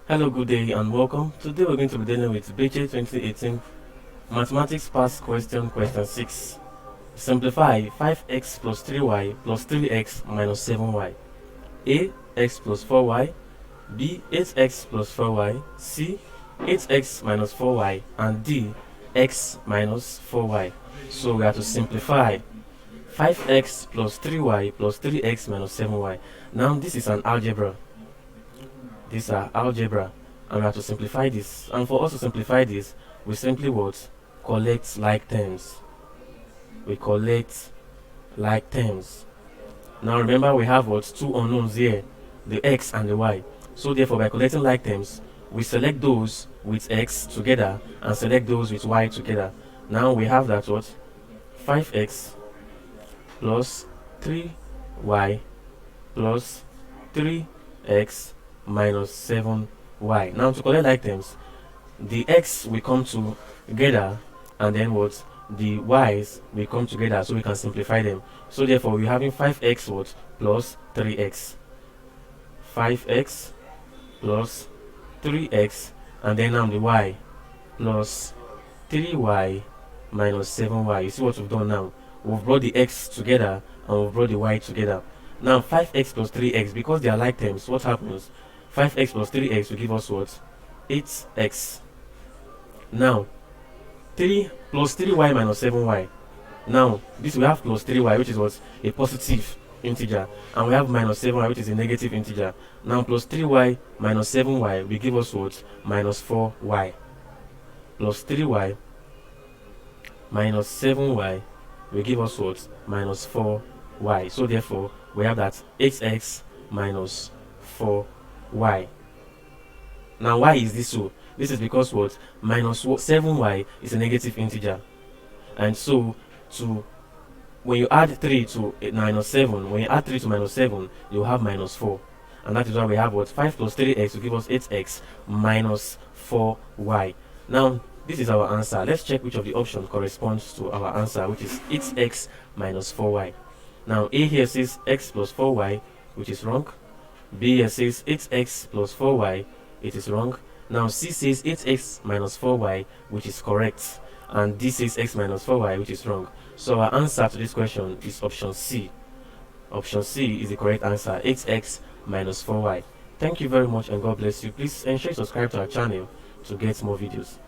Hello, good day and welcome. Today we're going to be dealing with BECE 2018 Mathematics Past Question 6. Simplify 5x plus 3y plus 3x minus 7y. A. X plus 4y. B. 8x plus 4y. C. 8x minus 4y. And D. X minus 4y. So we have to simplify 5x plus 3y plus 3x minus 7y. Now this is an algebra. These are algebra, and we have to simplify this. And for us to simplify this, we simply what? Collect like terms. We collect like terms. Now remember, we have what? Two unknowns here, the x and the y. So therefore, by collecting like terms, we select those with x together and select those with y together. Now we have that what? 5x plus 3y plus 3x minus 7y. Now to collect like terms, the x will come together and then what? The y's will come together, so we can simplify them. So therefore we're having 5x what? Plus 3x. 5x plus 3x, and then now the y plus 3y minus 7y. You see what we've done now? We've brought the x together and we've brought the y together. Now 5x plus 3x, because they are like terms, what happens? 5x plus 3x will give us what? 8x. Now 3 plus 3y minus 7y. Now this we have plus 3y, which is what? A positive integer, and we have minus 7y, which is a negative integer. Now plus 3y minus 7y will give us what? Minus 4y. Plus 3y minus 7y will give us what? Minus 4y. So therefore we have that 8x minus 4y. Now why is this so? This is because what? Minus 7y is a negative integer, and so when you add 3 to minus 7, when you add 3 to minus 7, you have minus 4, and that is why we have what? 5 plus 3x will give us 8x minus 4y. Now this is our answer. Let's check which of the options corresponds to our answer, which is 8x minus 4y. Now A here says x plus 4y, which is wrong. B here says 8x plus 4y, it is wrong. Now C says 8x minus 4y, which is correct. And D says x minus 4y, which is wrong. So our answer to this question is option C. Option C is the correct answer, 8x minus 4y. Thank you very much and God bless you. Please ensure you subscribe to our channel to get more videos.